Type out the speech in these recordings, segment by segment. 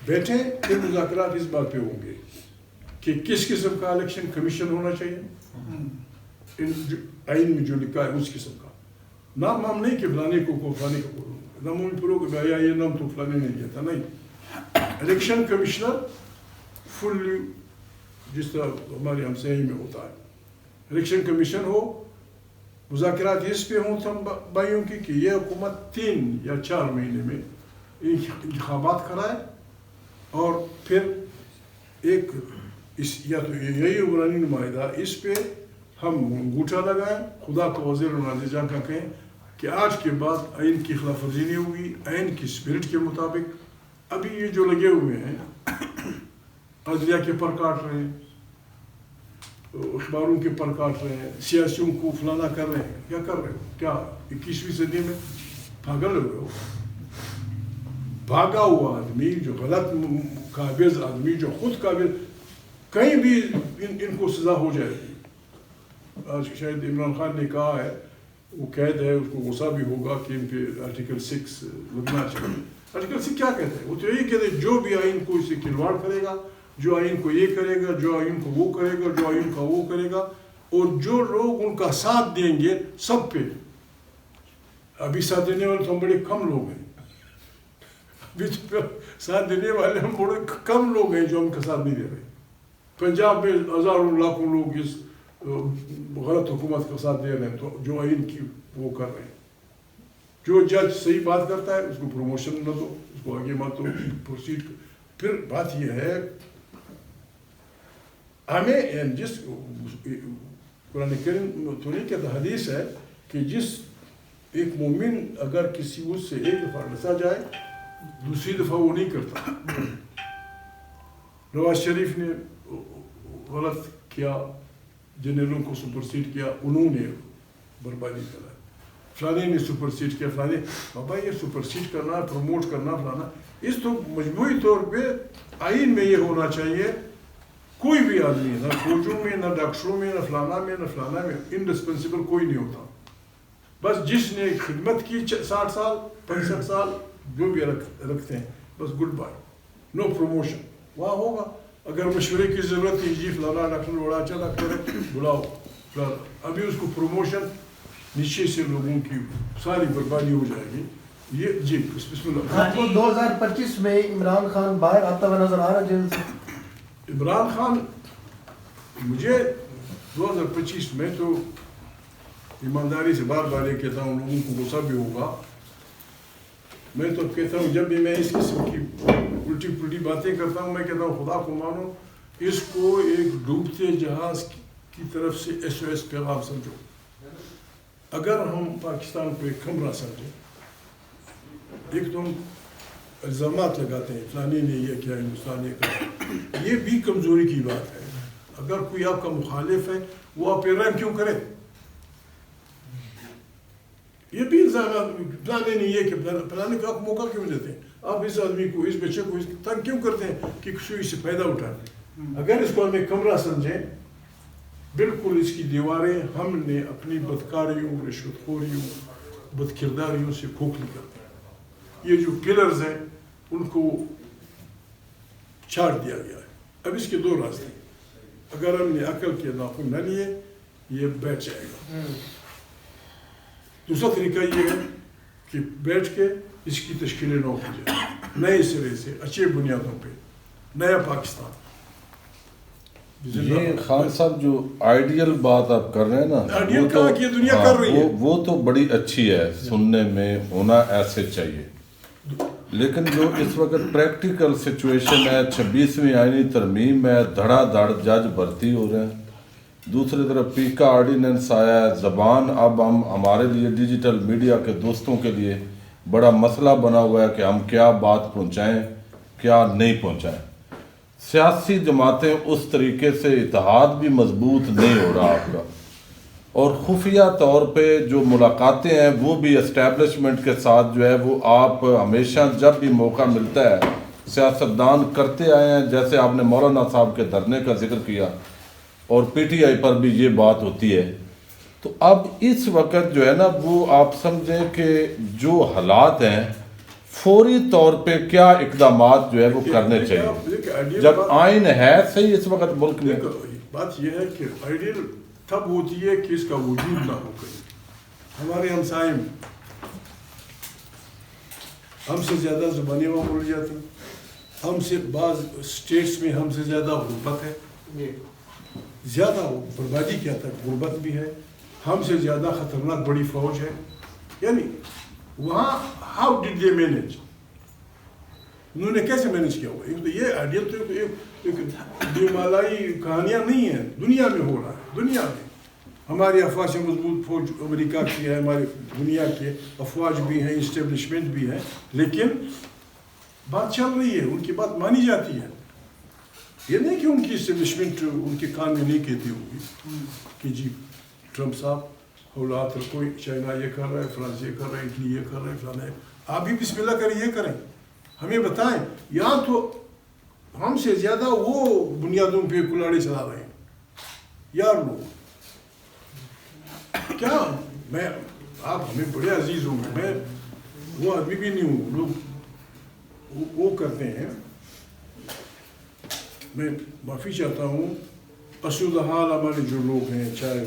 بیٹھے پھر مذاکرات اس بات پہ ہوں گے کہ کس قسم کا الیکشن کمیشن ہونا چاہیے، آئین میں جو لکھا ہے اس قسم کا نام ہم نہیں کہ فلانے کو فلانے کو نام پھرو کہ بھائی یہ نام تو فلانے نے دیا تھا، نہیں، الیکشن کمشنر فل جس طرح ہمارے ہمسائیں میں ہوتا ہے الیکشن کمیشن ہو، مذاکرات اس پہ ہوں ہم بھائیوں کی کہ یہ حکومت 3 یا 4 مہینے میں انتخابات کرائے اور پھر ایک یا تو یہی عمرانی نمائندہ اس پہ ہم انگوٹھا لگائیں، خدا کو وزیر نازل جان کا کہیں کہ آج کے بعد آئین کی خلاف ورزی نہیں ہوگی، آئین کی اسپرٹ کے مطابق۔ ابھی یہ جو لگے ہوئے ہیں عدلیہ کے پر کاٹ رہے ہیں، اخباروں کے پر کاٹ رہے ہیں، سیاسیوں کو فلانا کر رہے ہیں، کیا کر رہے ہو؟ کیا 21ویں صدی میں پاگل ہو رہے ہو؟ بھاگا ہوا آدمی جو غلط قابض آدمی جو خود قابض، کہیں بھی ان کو سزا ہو جائے گی۔ آج شاید عمران خان نے کہا ہے، وہ قید ہے، اس کو غصہ بھی ہوگا کہ ان پہ آرٹیکل 6 لگنا چاہیے۔ آرٹیکل 6 کیا کہتے ہیں؟ وہ تو یہی کہتے ہیں جو بھی آئین کو اسے کھلواڑ کرے گا، جو آئین کو یہ کرے گا، جو آئین کو وہ کرے گا، جو آئین کا وہ کرے گا، اور جو لوگ ان کا ساتھ دیں گے سب پہ۔ ابھی ساتھ دینے والے تو ہم بڑے کم لوگ ہیں، ابھی تو ساتھ دینے والے ہم بڑے کم لوگ ہیں جو ہم کا ساتھ نہیں دے رہے۔ پنجاب میں ہزاروں لاکھوں لوگ اس غلط حکومت کا ساتھ دے رہے ہیں، تو جو آئین کی وہ کر رہے ہیں۔ جو جج صحیح بات کرتا ہے اس کو پروموشن نہ دو، اس کو آگے مت دو، پروسیڈ۔ پھر بات یہ ہے ہمیں جس قرآن کریم تو نہیں کہتا، حدیث ہے کہ جس ایک مومن اگر کسی اس سے ایک دفعہ ڈسا جائے دوسری دفعہ وہ نہیں کرتا۔ نواز شریف نے غلط کیا، جنرلوں کو سپرسیڈ کیا، انہوں نے بربادی کرائی، فلانے نے سپرسیڈ کیا، فلانے۔ بابا یہ سپرسیڈ کرنا، پروموٹ کرنا، فلانا، اس تو مجموعی طور پہ آئین میں یہ ہونا چاہیے کوئی بھی آدمی، نہ فوجوں میں، نہ ڈاکٹروں میں، نہ فلانا میں، نہ فلانا میں، انڈسپنسیبل کوئی نہیں ہوتا۔ بس جس نے خدمت کی 60 سال 65 سال جو بھی رکھتے ہیں، بس گڈ بائی، نو پروموشن۔ وہاں ہوگا اگر مشورے کی ضرورت ہے، جی فلانا ڈاکٹر بڑا اچھا ڈاکٹر ہے، بلاؤ فلانا، ابھی اس کو پروموشن نیچے سے لوگوں کی ساری بربادی ہو جائے گی۔ یہ جی بسم اللہ۔ آپ کو 2025 میں عمران خان باہر آتا ہوا نظر آ رہا جیل سے؟ عمران خان مجھے 2025 میں تو ایمانداری سے بار بار یہ کہتا ہوں، لوگوں کو غصہ بھی ہوگا، میں تو کہتا ہوں جب بھی میں اس قسم کی الٹی پلٹی باتیں کرتا ہوں، میں کہتا ہوں خدا کو مانو، اس کو ایک ڈوبتے جہاز کی طرف سے SOS پیغام سمجھو۔ اگر ہم پاکستان کو ایک کمرہ سمجھیں، ایک تو ہم الزامات لگاتے ہیں فلانے نے یہ کیا، ہندوستان یہ کیا، یہ بھی کمزوری کی بات ہے۔ اگر کوئی آپ کا مخالف ہے وہ آپ پہ رحم کیوں کرے؟ یہ بھی الزامات، فلانے نے یہ کہ فلانے کو آپ موقع کیوں دیتے ہیں؟ آپ اس آدمی کو، اس بچے کو تنگ کیوں کرتے ہیں کہ سوئی سے فائدہ اٹھاتے ہیں؟ اگر اس کو ہمیں کمرہ سمجھیں، بالکل اس کی دیواریں ہم نے اپنی بدکاریوں، رشوت خوریوں، بد کرداریوں سے کھوکھلی کر دی۔ یہ جو پلرز ہیں ان کو چھاڑ دیا گیا ہے۔ اب اس کے 2 راستے، اگر ہم نے عقل کے ناخن نہ لیے یہ بیٹھ جائے گا۔ دوسرا طریقہ یہ ہے کہ بیٹھ کے اس کی تشکیل نو کی جائے، نئے سرے سے، اچھے بنیادوں پہ، نیا پاکستان۔ یہ خان صاحب جو آئیڈیل بات آپ کر رہے ہیں نا، آئیڈیل کہا کہ یہ دنیا کر رہی ہے، وہ تو بڑی اچھی ہے، سننے میں ہونا ایسے چاہیے، لیکن جو اس وقت پریکٹیکل سچویشن ہے، 26ویں آئینی ترمیم ہے، دھڑا دھڑ جج بھرتی ہو رہے ہیں، دوسری طرف پیکا آرڈیننس آیا ہے، زبان اب ہمارے لیے ڈیجیٹل میڈیا کے دوستوں کے لیے بڑا مسئلہ بنا ہوا ہے کہ ہم کیا بات پہنچائیں کیا نہیں پہنچائیں۔ سیاسی جماعتیں اس طریقے سے اتحاد بھی مضبوط نہیں ہو رہا آپ کا، اور خفیہ طور پہ جو ملاقاتیں ہیں وہ بھی اسٹیبلشمنٹ کے ساتھ جو ہے وہ آپ ہمیشہ جب بھی موقع ملتا ہے سیاستدان کرتے آئے ہیں، جیسے آپ نے مولانا صاحب کے دھرنے کا ذکر کیا اور PTI پر بھی یہ بات ہوتی ہے۔ تو اب اس وقت جو ہے نا وہ آپ سمجھیں کہ جو حالات ہیں فوری طور پہ کیا اقدامات جو ہے وہ کرنے چاہیے جب آئین ہے صحیح اس وقت ملک میں؟ بات یہ ہے کہ آئیڈیل تب ہوتی ہے کہ اس کا وجود نہ ہو کہیں. ہمارے ہمسائے میں ہم سے زیادہ زبانیں وہاں بولی جاتی ہیں, ہم سے بعض اسٹیٹس میں ہم سے زیادہ غربت ہے, زیادہ بربادی کیا تک غربت بھی ہے, ہم سے زیادہ خطرناک بڑی فوج ہے. یعنی وہاں ہاؤ ڈڈ دے مینیج, انہوں نے کیسے مینیج کیا ہوا؟ ایک تو یہ آئیڈیل تو ایک مالائی کہانیاں نہیں ہیں, دنیا میں ہو رہا ہے. دنیا میں ہماری افواج سے مضبوط فوج امریکہ کی ہے, ہمارے دنیا کے افواج بھی ہیں, اسٹیبلشمنٹ بھی ہے, لیکن بات چل رہی ہے, ان کی بات مانی جاتی ہے. یہ نہیں کہ ان کی اسٹیبلشمنٹ ان کے کان میں نہیں کہتی ہوگی کہ جی ٹرمپ صاحب حولات رکھو, چائنا یہ کر رہا ہے, فرانس یہ کر رہا ہے, اٹلی یہ کر رہا ہے, فلانا ہے, آپ بھی بسم اللہ کریں, یہ کریں, ہمیں بتائیں. یہاں تو ہم سے زیادہ وہ بنیادوں پہ کلاڑی چلا رہے ہیں یار لوگ. کیا میں آپ ہمیں بڑے عزیز ہوں گے, میں وہ آدمی بھی نہیں ہوں. لوگ وہ کرتے ہیں, میں معافی چاہتا ہوں, اسود حال ہمارے جو لوگ ہیں, چاہے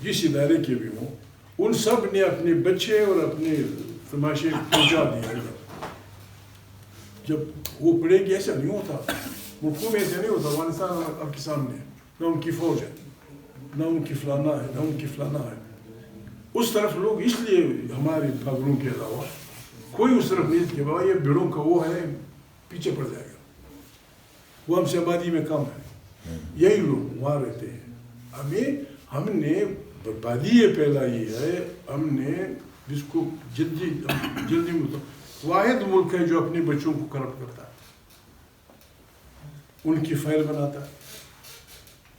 جس ادارے کے بھی ہوں, ان سب نے اپنے بچے اور اپنے تماشے پہنچا دیا. جب وہ پڑے گی ایسا نہیں ہوتا, ملکوں میں ایسا نہیں ہوتا. افغانستان آپ کے سامنے ہے, نہ ان کی فوج ہے, نہ ان کی فلانا ہے, نہ ان کی فلانا ہے. اس طرف لوگ اس لیے ہمارے بھاگروں کے علاوہ کوئی اس طرف نہیں کہ بابا یہ بھیڑوں کا وہ ہے, پیچھے پڑ جائے گا, وہ ہم سے آبادی میں کم ہے. یہی لوگ وہاں رہتے ہیں. ہم نے بربادی یہ پہلا یہ ہے, ہم نے جس کو جلدی واحد ملک ہے جو اپنے بچوں کو کرپٹ کرتا ہے, ان کی فائل بناتا ہے,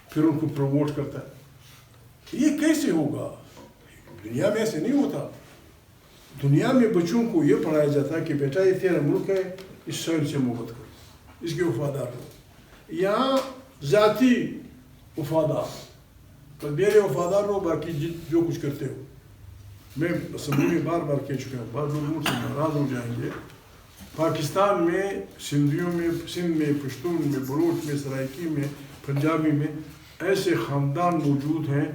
پھر ان کو پروموٹ کرتا ہے. یہ کیسے ہوگا؟ دنیا میں ایسے نہیں ہوتا. دنیا میں بچوں کو یہ پڑھایا جاتا ہے کہ بیٹا یہ تیرا ملک ہے, اس سائل سے محبت کرو, اس کے وفادار ہو. یہاں ذاتی وفادار, پر میرے وفادار ہو, باقی جو کچھ کرتے ہو. میں اسمبلی میں بار بار کہہ چکا ہوں, بعض لوگ مجھ سے ناراض ہو جائیں گے. پاکستان میں سندھیوں میں, سندھ میں, پشتون میں, بلوچ میں, سرائکی میں, پنجابی میں ایسے خاندان موجود ہیں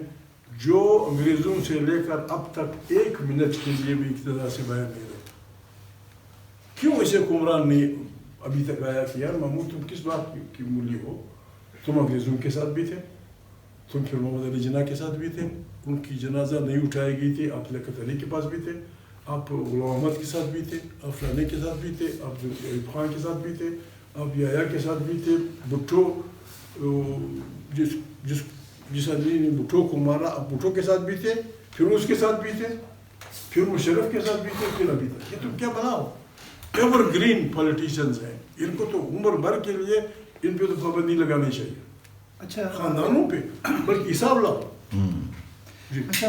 جو انگریزوں سے لے کر اب تک 1 منٹ کے لیے بھی اقتدار سے باہر نہیں رہے. کیوں ایسے حکمران نہیں ابھی تک آیا کہ یار محمود تم کس بات کی مولی ہو؟ تم انگریزوں کے ساتھ بھی تھے, تم پھر محمد علی جناح کے ساتھ بھی تھے, ان کی جنازہ نہیں اٹھائی گئی تھی, آپ لیاقت علی کے پاس بھی تھے, آپ غلام احمد کے ساتھ بھی تھے, آپ فلانے کے ساتھ بھی تھے, آپ ایوب خان کے ساتھ بھی تھے, آپ یحییٰ کے ساتھ بھی تھے. بھٹو جس آدمی نے بھٹو کو مارا, آپ بھٹو کے ساتھ بھی تھے, پھر اس کے ساتھ بھی تھے, پھر مشرف کے ساتھ بھی تھے, پھر ابھی تک. یہ تم کیا بناؤ؟ ایور گرین پولیٹیشنز ہیں, ان کو تو عمر بھر کے لیے ان پہ تو پابندی لگانی چاہیے. اچھا, خاندانوں پہ بلکہ حساب لاؤ. اچھا,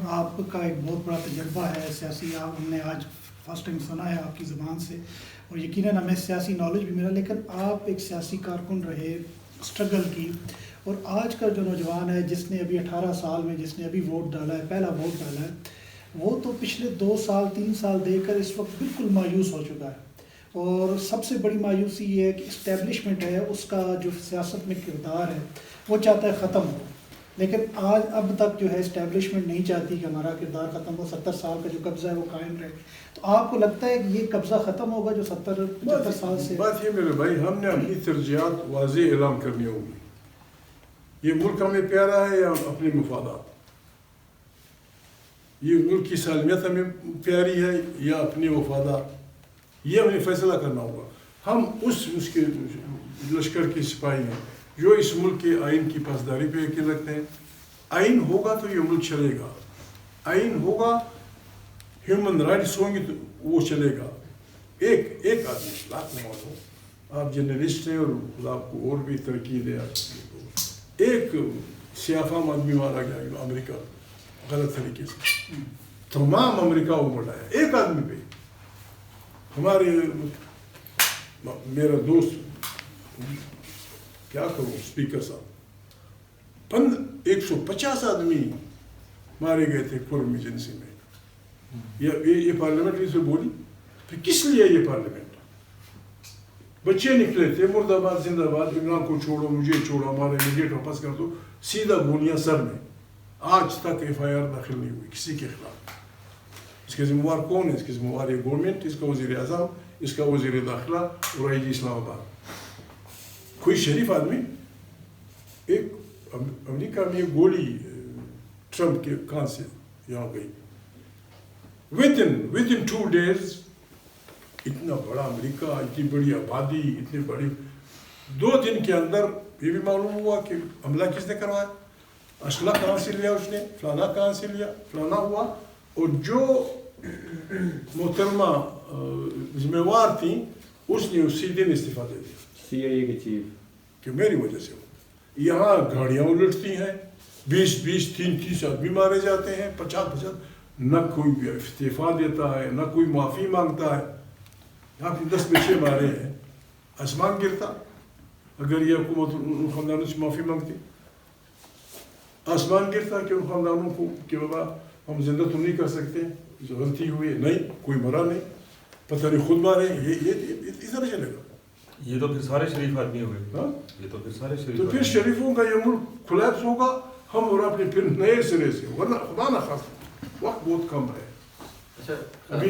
آپ کا ایک بہت بڑا تجربہ ہے سیاسی, آپ ہم نے آج فرسٹ ٹائم سنا ہے آپ کی زبان سے, اور یقیناً ہمیں سیاسی نالج بھی ملا, لیکن آپ ایک سیاسی کارکن رہے, اسٹرگل کی, اور آج کا جو نوجوان ہے جس نے ابھی 18 سال میں جس نے ابھی ووٹ ڈالا ہے, پہلا ووٹ ڈالا ہے, وہ تو پچھلے 2 سال 3 سال دیکھ کر اس وقت بالکل مایوس ہو چکا ہے. اور سب سے بڑی مایوسی یہ ہے کہ اسٹیبلشمنٹ ہے, اس کا جو سیاست میں کردار ہے وہ چاہتا ہے ختم ہو, لیکن آج اب تک جو ہے اسٹیبلشمنٹ نہیں چاہتی کہ ہمارا کردار ختم ہو, 70 سال کا جو قبضہ ہے وہ قائم رہے. تو آپ کو لگتا ہے کہ یہ قبضہ ختم ہوگا جو 70-75 سال سے؟ بات یہ میرے بھائی, ہم نے اپنی ترجیحات واضح اعلان کرنی ہوگی. یہ ملک ہمیں پیارا ہے یا اپنے مفادات؟ یہ ملک کی سالمیت ہمیں پیاری ہے یا اپنے وفادات؟ یہ ہمیں فیصلہ کرنا ہوگا. ہم اس کے لشکر کے سپاہی ہیں جو اس ملک کے آئین کی پاسداری پہ یقین رکھتے ہیں. آئین ہوگا تو یہ ملک چلے گا, آئین ہوگا, ہیومن رائٹس ہوں گے تو وہ چلے گا. ایک آدمی لاکھ نہ ہو, آپ جرنلسٹ ہیں اور خدا آپ کو اور بھی ترقی دے. ایک سیافام آدمی مارا گیا امریکہ غلط طریقے سے, تمام امریکہ وہ بڑھایا ایک آدمی پہ. ہمارے میرا دوست کیا کروں اسپیکر صاحب 150 آدمی مارے گئے تھے فورم ایجنسی میں. یہ پارلیمنٹ سے بولی پھر کس لیے یہ پارلیمنٹ؟ بچے نکلے تھے مرد آباد زندہ آباد، عمران کو چھوڑو مجھے چھوڑو ہمارے امیڈیٹ واپس کر دو، سیدھا گولیاں سر میں. آج تک ایف آئی آر داخل نہیں ہوئی کسی کے خلاف. اس کے ذمہ دار کون ہے؟ اس کے ذمہ دار یہ گورنمنٹ، اس کا وزیر اعظم، اس کا وزیر داخلہ اور آئی جی اسلام آباد. کوئی شریف آدمی ایک امریکہ میں گولی ٹرمپ کے کہاں سے یہاں گئی، ود ان 2 days اتنا بڑا امریکہ، اتنی بڑی آبادی، اتنے بڑی 2 دن کے اندر یہ بھی معلوم ہوا کہ حملہ کس نے کروایا، اسلحہ کہاں سے لیا اس نے، فلانا کہاں سے لیا، فلانا ہوا. اور جو محترمہ ذمہ وار تھیں اس نے اسی دن استعفیٰ دے دیا، CIA کے چیف، کہ میری وجہ سے ہو. یہاں گاڑیاں الٹتی ہیں، 20-30 آدمی مارے جاتے ہیں، 50 نہ کوئی استعفیٰ دیتا ہے، نہ کوئی معافی مانگتا ہے. یہاں پہ 10 بچے مارے ہیں، آسمان گرتا اگر یہ حکومت ان خاندانوں سے معافی مانگتی. آسمان گرتا کہ ان خاندانوں کو کہ بابا ہم زندہ تو نہیں کر سکتے، غلطی ہوئی نہیں، کوئی مرا نہیں، پتہ نہیں خود مارے. یہ ادھر چلے گا. یہ تو پھر سارے شریف آدمی ہو گئے. ہاں یہ تو پھر سارے شریف تو پھر شریفوں کا یہ ملک کولیپس ہوگا، ہم اور اپنے پھر نئے سرے سے، ورنہ خدا نہ خواستہ وقت بہت کم ہے. اچھا ابھی